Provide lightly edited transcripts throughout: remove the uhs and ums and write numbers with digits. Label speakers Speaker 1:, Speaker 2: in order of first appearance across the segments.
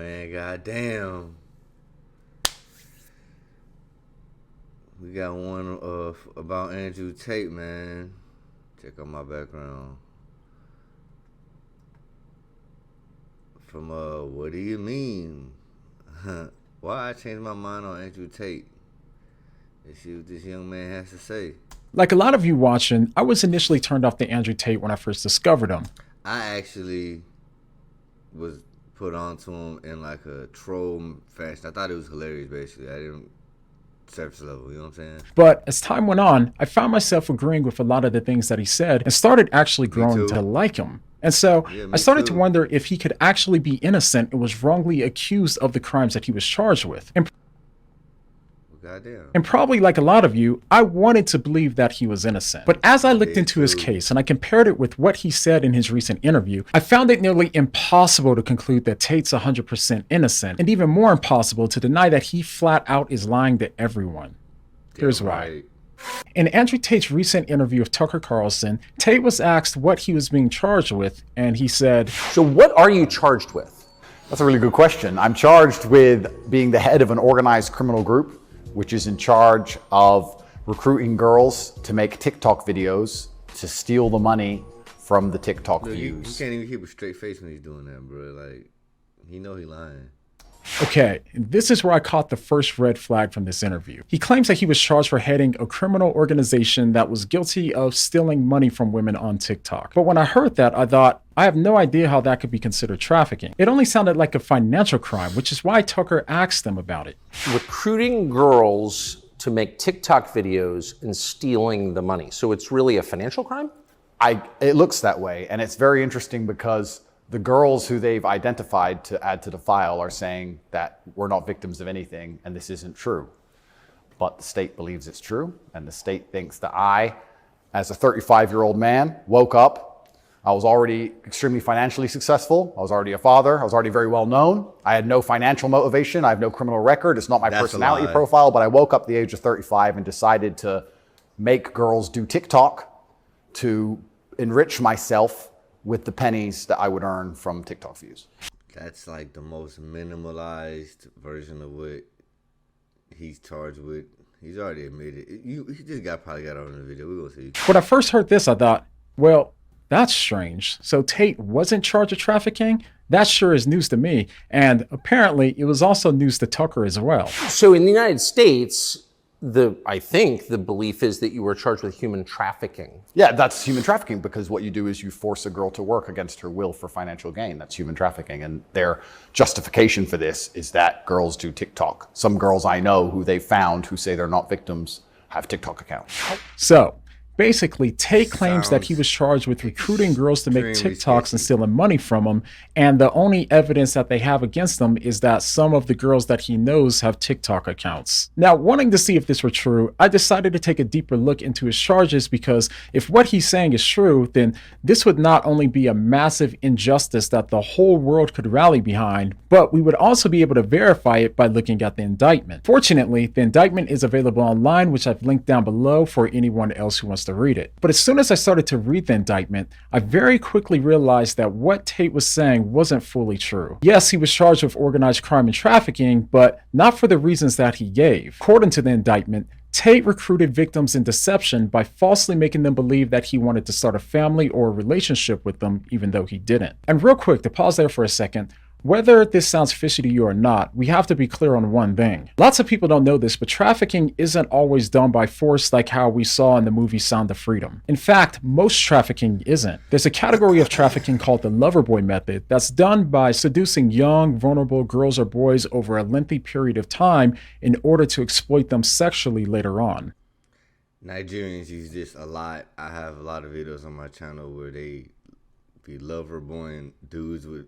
Speaker 1: man, goddamn. We got one about Andrew Tate, man. Check out my background. From what do you mean? Why I changed my mind on Andrew Tate? Let's see what this young man has to say.
Speaker 2: Like a lot of you watching, I was initially turned off to Andrew Tate when I first discovered him.
Speaker 1: I actually was put onto him in like a troll fashion. I thought it was hilarious, basically. I didn't surface level, you know what I'm saying?
Speaker 2: But as time went on, I found myself agreeing with a lot of the things that he said and started actually growing to like him. And so I started to wonder if he could actually be innocent and was wrongly accused of the crimes that he was charged with. And probably like a lot of you, I wanted to believe that he was innocent. But as I looked into his case and I compared it with what he said in his recent interview, I found it nearly impossible to conclude that Tate's 100% innocent, and even more impossible to deny that he flat out is lying to everyone. Here's why. In Andrew Tate's recent interview with Tucker Carlson, Tate was asked what he was being charged with, and he said,
Speaker 3: "So what are you charged with?"
Speaker 4: That's a really good question. I'm charged with being the head of an organized criminal group, which is in charge of recruiting girls to make TikTok videos to steal the money from the TikTok views.
Speaker 1: You can't even keep a straight face when he's doing that, bro. Like, he know he lying.
Speaker 2: Okay, this is where I caught the first red flag from this interview. He claims that he was charged for heading a criminal organization that was guilty of stealing money from women on TikTok. But when I heard that, I thought, I have no idea how that could be considered trafficking. It only sounded like a financial crime, which is why Tucker asked them about it.
Speaker 3: Recruiting girls to make TikTok videos and stealing the money. So it's really a financial crime?
Speaker 4: It looks that way, and it's very interesting because the girls who they've identified to add to the file are saying that we're not victims of anything and this isn't true. But the state believes it's true, and the state thinks that I, as a 35-year-old man, woke up. I was already extremely financially successful. I was already a father. I was already very well known. I had no financial motivation. I have no criminal record. It's not my personality profile, but I woke up at the age of 35 and decided to make girls do TikTok to enrich myself with the pennies that I would earn from TikTok views.
Speaker 1: That's like the most minimalized version of what he's charged with. He's already admitted. He just probably got on the video. We're gonna see.
Speaker 2: When I first heard this, I thought, well, that's strange. So Tate wasn't charged with trafficking? That sure is news to me. And apparently it was also news to Tucker as well.
Speaker 3: So in the United States, I think the belief is that you were charged with human trafficking.
Speaker 4: Yeah, that's human trafficking because what you do is you force a girl to work against her will for financial gain. That's human trafficking. And their justification for this is that girls do TikTok. Some girls I know who they found who say they're not victims have TikTok accounts.
Speaker 2: So basically, Tate claims that he was charged with recruiting girls to make TikToks and stealing money from them, and the only evidence that they have against them is that some of the girls that he knows have TikTok accounts. Now, wanting to see if this were true, I decided to take a deeper look into his charges because if what he's saying is true, then this would not only be a massive injustice that the whole world could rally behind, but we would also be able to verify it by looking at the indictment. Fortunately, the indictment is available online, which I've linked down below for anyone else who wants to read it. But as soon as I started to read the indictment, I very quickly realized that what Tate was saying wasn't fully true. Yes, he was charged with organized crime and trafficking, but not for the reasons that he gave. According to the indictment, Tate recruited victims in deception by falsely making them believe that he wanted to start a family or a relationship with them, even though he didn't. And real quick, to pause there for a second, whether this sounds fishy to you or not, we have to be clear on one thing. Lots of people don't know this, but trafficking isn't always done by force like how we saw in the movie Sound of Freedom. In fact, most trafficking isn't. There's a category of trafficking called the lover boy method that's done by seducing young, vulnerable girls or boys over a lengthy period of time in order to exploit them sexually later on.
Speaker 1: Nigerians use this a lot. I have a lot of videos on my channel where they be lover boying dudes with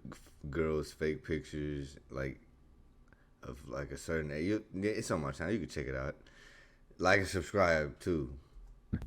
Speaker 1: girls' fake pictures, like of like a certain age. It's on my channel. You can check it out. Like and subscribe too.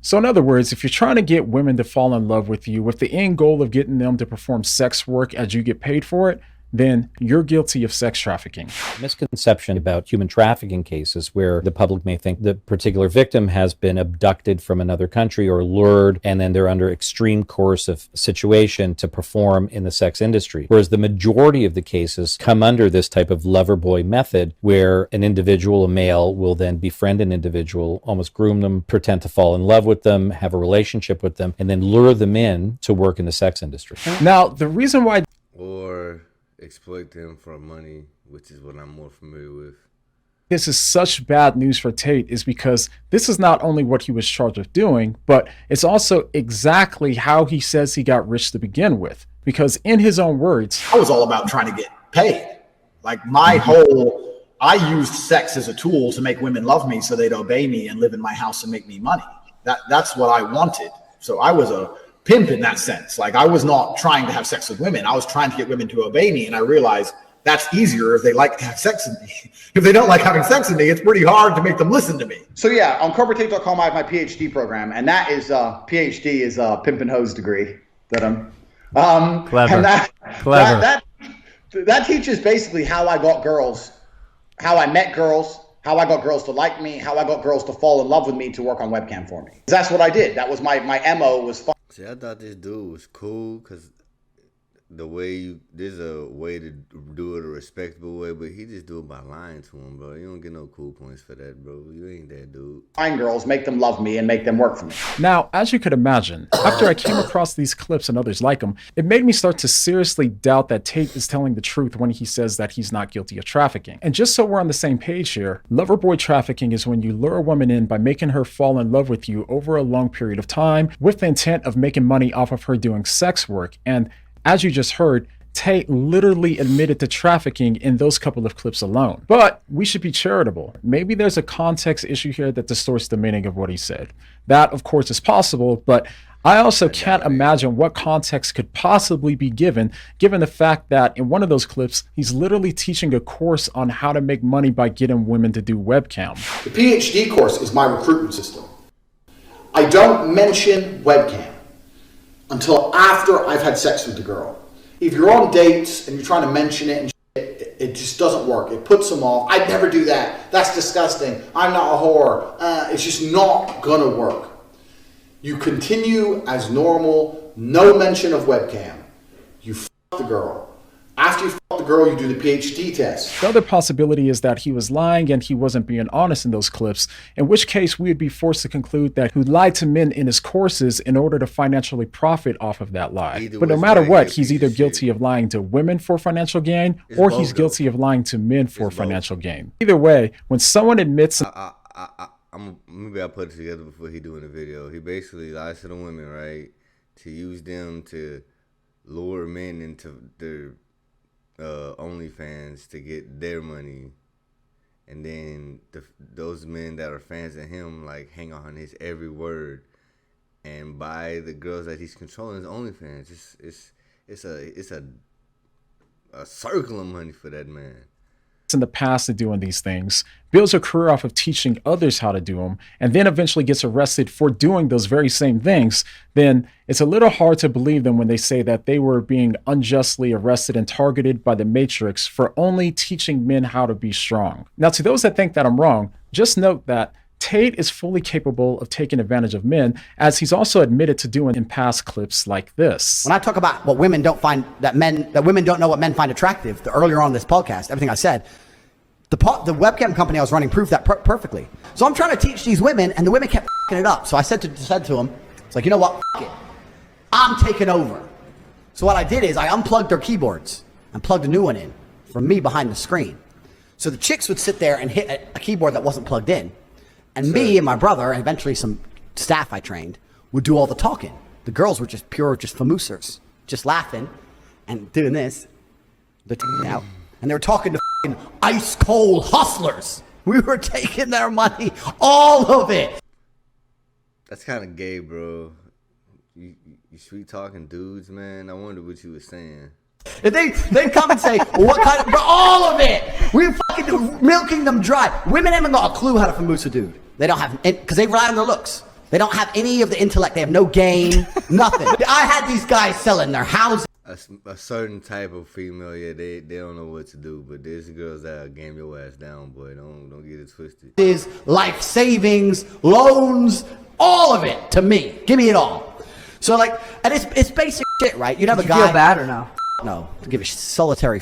Speaker 2: So in other words, if you're trying to get women to fall in love with you with the end goal of getting them to perform sex work as you get paid for it, then you're guilty of sex trafficking.
Speaker 5: Misconception about human trafficking cases where the public may think the particular victim has been abducted from another country or lured, and then they're under extreme coercive situation to perform in the sex industry. Whereas the majority of the cases come under this type of lover boy method, where an individual, a male, will then befriend an individual, almost groom them, pretend to fall in love with them, have a relationship with them, and then lure them in to work in the sex industry.
Speaker 2: Now, the reason why...
Speaker 1: Or exploit them for money, which is what I'm more familiar with.
Speaker 2: This is such bad news for Tate is because this is not only what he was charged with doing, but it's also exactly how he says he got rich to begin with. Because in his own words,
Speaker 6: I was all about trying to get paid. Like I used sex as a tool to make women love me so they'd obey me and live in my house and make me money. That's what I wanted. So I was a pimp in that sense. Like, I was not trying to have sex with women. I was trying to get women to obey me. And I realized that's easier if they like to have sex with me. If they don't like having sex with me, it's pretty hard to make them listen to me.
Speaker 7: So yeah, on corporatate.com, I have my PhD program, and that is PhD is a pimp and hose degree that I'm
Speaker 8: clever.
Speaker 7: And
Speaker 8: Clever.
Speaker 7: That teaches basically how I got girls, how I met girls, how I got girls to like me, how I got girls to fall in love with me to work on webcam for me. That's what I did. That was my MO was fun.
Speaker 1: See, I thought this dude was cool because there's a way to do it a respectable way, but he just do it by lying to him, bro. You don't get no cool points for that, bro. You ain't that dude.
Speaker 7: Find girls, make them love me, and make them work for me.
Speaker 2: now, as you could imagine, after I came across these clips and others like them, it made me start to seriously doubt that Tate is telling the truth when he says that he's not guilty of trafficking. And just so we're on the same page here, lover boy trafficking is when you lure a woman in by making her fall in love with you over a long period of time with the intent of making money off of her doing sex work. And as you just heard, Tate literally admitted to trafficking in those couple of clips alone. But we should be charitable. Maybe there's a context issue here that distorts the meaning of what he said. That, of course, is possible, but I also can't imagine what context could possibly be given the fact that in one of those clips, he's literally teaching a course on how to make money by getting women to do webcam.
Speaker 9: The PhD course is my recruitment system. I don't mention webcam until after I've had sex with the girl. If you're on dates and you're trying to mention it and it just doesn't work. It puts them off. I'd never do that. That's disgusting. I'm not a whore. It's just not gonna work. You continue as normal, no mention of webcam. You f*** the girl. After you f*** the girl, you do the PhD test.
Speaker 2: The other possibility is that he was lying and he wasn't being honest in those clips, in which case we would be forced to conclude that he lied to men in his courses in order to financially profit off of that lie. But no matter what, he's either guilty of lying to women for financial gain, or he's guilty of lying to men for financial gain. Either way, when someone admits...
Speaker 1: Maybe I'll put it together before he doing the video. He basically lies to the women, right? To use them to lure men into their OnlyFans to get their money, and then those men that are fans of him like hang on his every word and buy the girls that he's controlling his OnlyFans. It's a circle of money for that man.
Speaker 2: In the past of doing these things, builds a career off of teaching others how to do them, and then eventually gets arrested for doing those very same things, then it's a little hard to believe them when they say that they were being unjustly arrested and targeted by the Matrix for only teaching men how to be strong. Now, to those that think that I'm wrong, just note that Tate is fully capable of taking advantage of men, as he's also admitted to doing in past clips like this.
Speaker 10: When I talk about what women don't find, that women don't know what men find attractive, earlier on in this podcast, everything I said, the webcam company I was running proved that perfectly. So I'm trying to teach these women, and the women kept f***ing it up. So I said to them, it's like, you know what, f*** it. I'm taking over. So what I did is I unplugged their keyboards and plugged a new one in from me behind the screen. So the chicks would sit there and hit a keyboard that wasn't plugged in. And me and my brother, and eventually some staff I trained, would do all the talking. The girls were just famoosers, just laughing and doing this. They're out, and they were talking to ice cold hustlers. We were taking their money, all of it.
Speaker 1: That's kind of gay, bro. You sweet talking dudes, man. I wonder what you were saying.
Speaker 10: And they come and say, well, what kind of, bro, all of it. We were fucking milking them dry. Women haven't got a clue how to famoose a dude. They don't have, because they rely on their looks. They don't have any of the intellect. They have no game, nothing. I had these guys selling their houses.
Speaker 1: a certain type of female, yeah, they don't know what to do. But there's girls that'll game your ass down, boy. Don't get it twisted.
Speaker 10: Is life savings, loans, all of it to me. Give me it all. So like, and it's basic shit, right? You'd have a guy.
Speaker 11: Feel bad or no?
Speaker 10: No, give a solitary.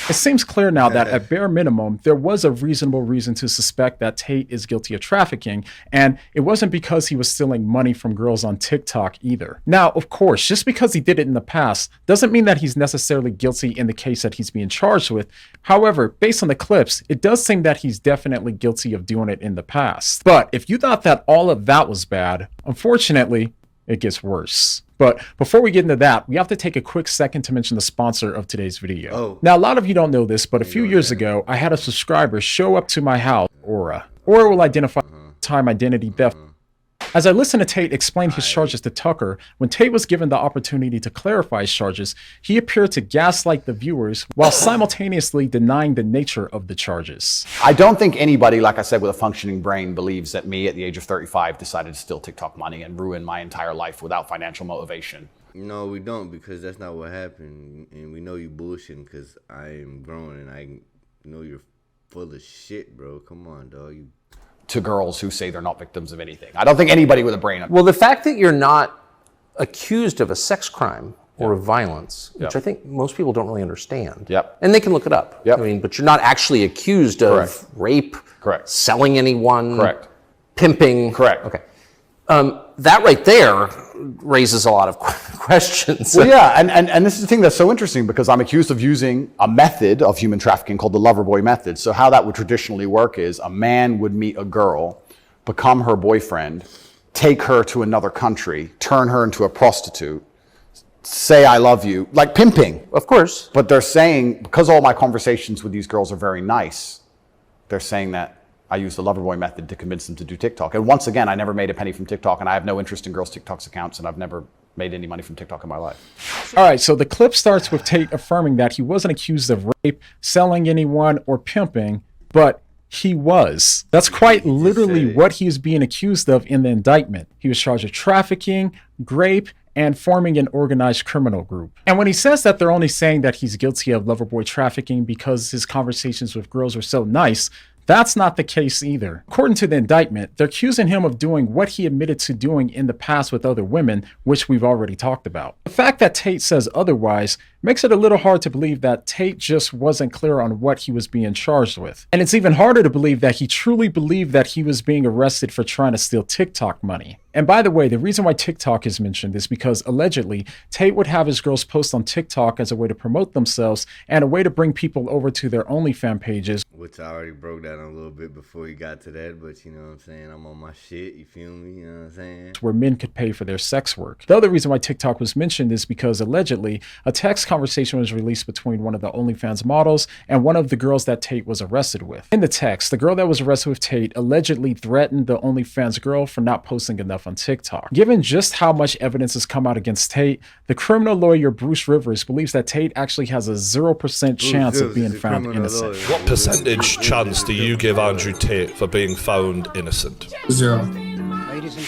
Speaker 2: It seems clear now that at bare minimum, there was a reasonable reason to suspect that Tate is guilty of trafficking, and it wasn't because he was stealing money from girls on TikTok either. Now, of course, just because he did it in the past doesn't mean that he's necessarily guilty in the case that he's being charged with. However, based on the clips, it does seem that he's definitely guilty of doing it in the past. But if you thought that all of that was bad, unfortunately, it gets worse. But before we get into that, we have to take a quick second to mention the sponsor of today's video.
Speaker 1: Oh.
Speaker 2: Now, a lot of you don't know this, but a few years ago, I had a subscriber show up to my house, Aura. Aura will identify time identity theft. As I listened to Tate explain his charges to Tucker, when Tate was given the opportunity to clarify his charges, he appeared to gaslight the viewers while simultaneously denying the nature of the charges.
Speaker 4: I don't think anybody, like I said, with a functioning brain believes that me at the age of 35 decided to steal TikTok money and ruin my entire life without financial motivation.
Speaker 1: No, we don't, because that's not what happened. And we know you bullshitting because I am grown and I know you're full of shit, bro. Come on, dog.
Speaker 4: To girls who say they're not victims of anything. I don't think anybody with a brain.
Speaker 3: Well, the fact that you're not accused of a sex crime or of violence, which I think most people don't really understand.
Speaker 4: Yep.
Speaker 3: And they can look it up.
Speaker 4: Yep.
Speaker 3: I mean, but you're not actually accused of rape,
Speaker 4: Correct.
Speaker 3: selling anyone,
Speaker 4: Correct.
Speaker 3: pimping.
Speaker 4: Correct.
Speaker 3: Okay. That right there raises a lot of questions.
Speaker 4: Well, yeah, and this is the thing that's so interesting because I'm accused of using a method of human trafficking called the lover boy method. So how that would traditionally work is a man would meet a girl, become her boyfriend, take her to another country, turn her into a prostitute, say I love you, like pimping.
Speaker 3: Of course.
Speaker 4: But they're saying, because all my conversations with these girls are very nice, they're saying that I use the Loverboy method to convince them to do TikTok. And once again, I never made a penny from TikTok, and I have no interest in girls' TikTok's accounts, and I've never made any money from TikTok in my life.
Speaker 2: All right, so the clip starts with Tate affirming that he wasn't accused of rape, selling anyone, or pimping, but he was. That's quite literally what he is being accused of in the indictment. He was charged with trafficking, rape, and forming an organized criminal group. And when he says that they're only saying that he's guilty of loverboy trafficking because his conversations with girls were so nice, that's not the case either. According to the indictment, they're accusing him of doing what he admitted to doing in the past with other women, which we've already talked about. The fact that Tate says otherwise makes it a little hard to believe that Tate just wasn't clear on what he was being charged with. And it's even harder to believe that he truly believed that he was being arrested for trying to steal TikTok money. And by the way, the reason why TikTok is mentioned is because allegedly Tate would have his girls post on TikTok as a way to promote themselves and a way to bring people over to their OnlyFans pages.
Speaker 1: Which I already broke down a little bit before we got to that, but you know what I'm saying? I'm on my shit, you feel me? You know what I'm saying?
Speaker 2: Where men could pay for their sex work. The other reason why TikTok was mentioned is because allegedly a text conversation was released between one of the OnlyFans models and one of the girls that Tate was arrested with. In the text, the girl that was arrested with Tate allegedly threatened the OnlyFans girl for not posting enough on TikTok. Given just how much evidence has come out against Tate, the criminal lawyer Bruce Rivers believes that Tate actually has a 0% chance of being found innocent.
Speaker 12: What percentage chance do you give Andrew Tate for being found innocent?
Speaker 11: 0.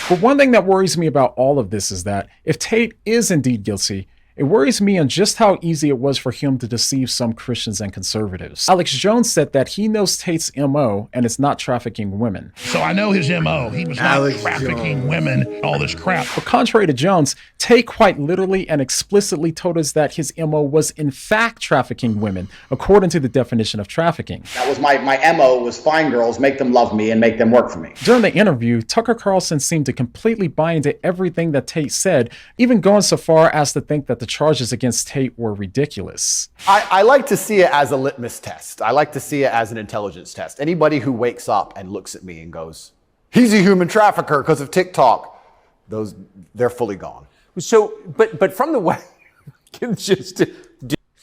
Speaker 2: But one thing that worries me about all of this is that if Tate is indeed guilty, it worries me on just how easy it was for him to deceive some Christians and conservatives. Alex Jones said that he knows Tate's MO and it's not trafficking women.
Speaker 13: So I know his MO. He was not trafficking women, all this crap.
Speaker 2: But contrary to Jones, Tate quite literally and explicitly told us that his MO was in fact trafficking women, according to the definition of trafficking.
Speaker 7: That was my MO was find girls, make them love me, and make them work for me.
Speaker 2: During the interview, Tucker Carlson seemed to completely buy into everything that Tate said, even going so far as to think that the charges against Tate were ridiculous.
Speaker 4: I like to see it as a litmus test. I like to see it as an intelligence test. Anybody who wakes up and looks at me and goes, he's a human trafficker because of TikTok, they're fully gone.
Speaker 3: So, but from the way, just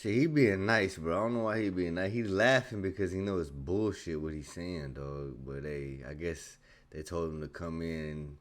Speaker 1: See, he being nice, bro. I don't know why he being nice. He's laughing because he knows it's bullshit what he's saying, dog. But hey, I guess they told him to come in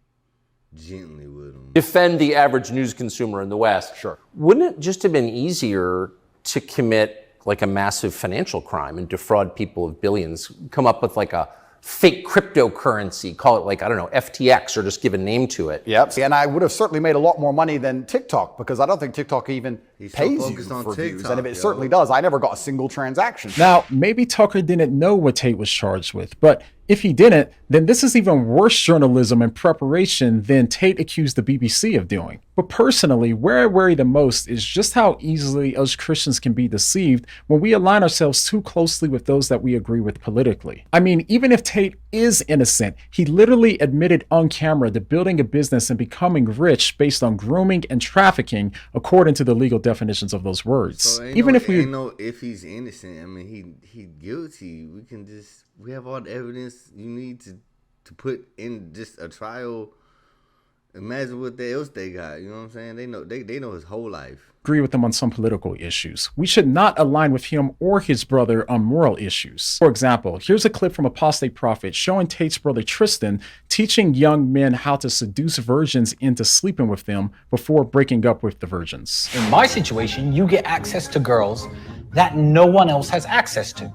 Speaker 1: gently with him.
Speaker 3: Defend the average news consumer in the West.
Speaker 4: Sure.
Speaker 3: Wouldn't it just have been easier to commit like a massive financial crime and defraud people of billions, come up with like a fake cryptocurrency, call it like, I don't know, FTX, or just give a name to it?
Speaker 4: Yep. And I would have certainly made a lot more money than TikTok because I don't think TikTok even pays you for views. And if it certainly does, I never got a single transaction.
Speaker 2: Now, maybe Tucker didn't know what Tate was charged with, but if he didn't, then this is even worse journalism and preparation than Tate accused the BBC of doing. But personally, where I worry the most is just how easily us Christians can be deceived when we align ourselves too closely with those that we agree with politically. I mean, even if Tate is innocent, he literally admitted on camera to building a business and becoming rich based on grooming and trafficking, according to the legal definitions of those words.
Speaker 1: So
Speaker 2: even if we
Speaker 1: know if he's innocent, I mean, he guilty. We have all the evidence you need to put in just a trial. Imagine what else they got. You know what I'm saying? They know his whole life.
Speaker 2: Agree with him on some political issues. We should not align with him or his brother on moral issues. For example, here's a clip from Apostate Prophet showing Tate's brother Tristan teaching young men how to seduce virgins into sleeping with them before breaking up with the virgins.
Speaker 11: In my situation, you get access to girls that no one else has access to.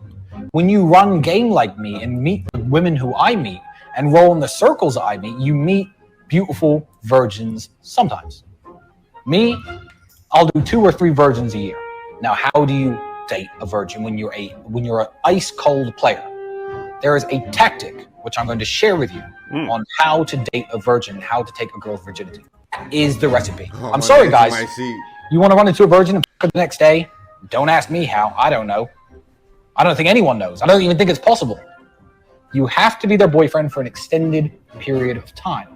Speaker 11: When you run game like me and meet the women who I meet and roll in the circles I meet, you meet beautiful virgins sometimes. Me, I'll do 2 or 3 virgins a year. Now, how do you date a virgin when you're an ice cold player? There is a tactic which I'm going to share with you on how to date a virgin, how to take a girl's virginity. Is the recipe. I'm sorry, guys. You want to run into a virgin and f her the next day? Don't ask me how. I don't know. I don't think anyone knows. I don't even think it's possible. You have to be their boyfriend for an extended period of time.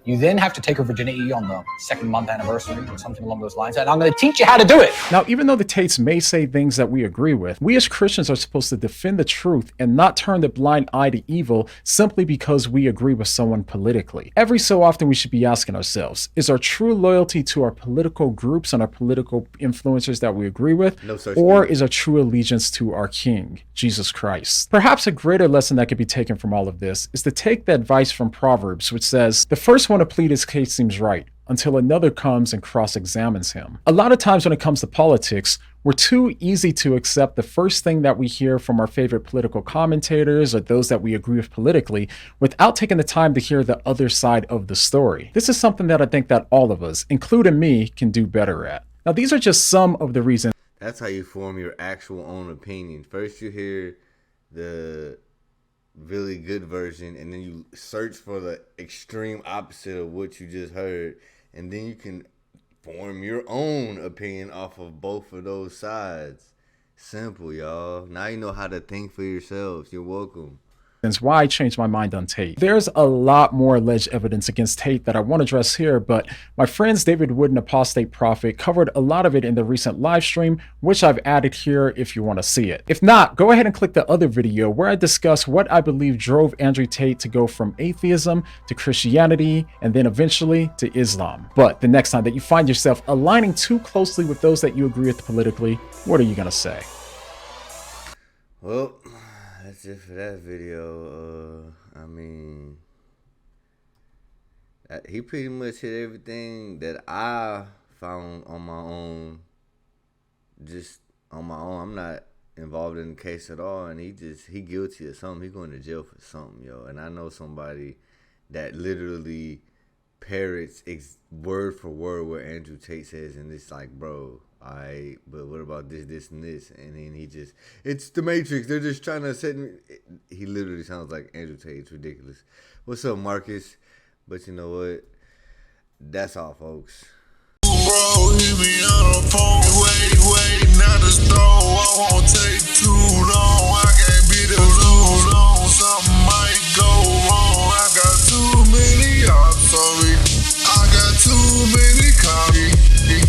Speaker 11: You then have to take her virginity on the 2nd month anniversary or something along those lines. And I'm going to teach you how to do it.
Speaker 2: Now, even though the Tates may say things that we agree with, we as Christians are supposed to defend the truth and not turn the blind eye to evil simply because we agree with someone politically. Every so often, we should be asking ourselves, is our true loyalty to our political groups and our political influencers that we agree with, or is our true allegiance to our King, Jesus Christ? Perhaps a greater lesson that could be taken from all of this is to take the advice from Proverbs, which says, the first one to plead his case seems right until another comes and cross-examines him. A lot of times when it comes to politics, we're too easy to accept the first thing that we hear from our favorite political commentators or those that we agree with politically without taking the time to hear the other side of the story. This is something that I think that all of us, including me, can do better at. Now, these are just some of the reasons.
Speaker 1: That's how you form your actual own opinion. First you hear the really good version, and then you search for the extreme opposite of what you just heard, and then you can form your own opinion off of both of those sides. Simple, y'all. Now you know how to think for yourselves. You're welcome.
Speaker 2: Why I changed my mind on Tate. There's a lot more alleged evidence against Tate that I want to address here, but my friends David Wood and Apostate Prophet covered a lot of it in the recent live stream, which I've added here if you want to see it. If not, go ahead and click the other video where I discuss what I believe drove Andrew Tate to go from atheism to Christianity and then eventually to Islam. But the next time that you find yourself aligning too closely with those that you agree with politically, what are you going to say?
Speaker 1: Well, that's it for that video. I mean, he pretty much hit everything that I found on my own. Just on my own. I'm not involved in the case at all, and he guilty of something. He going to jail for something, yo. And I know somebody that literally parrots word for word what Andrew Tate says, and it's like, bro, alright, but what about this, and this? And then it's the Matrix. They're just trying to set me. He literally sounds like Andrew Tate. It's ridiculous. What's up, Marcus? But you know what? That's all, folks. Bro, hit me on the phone. Wait, not the store. I won't tell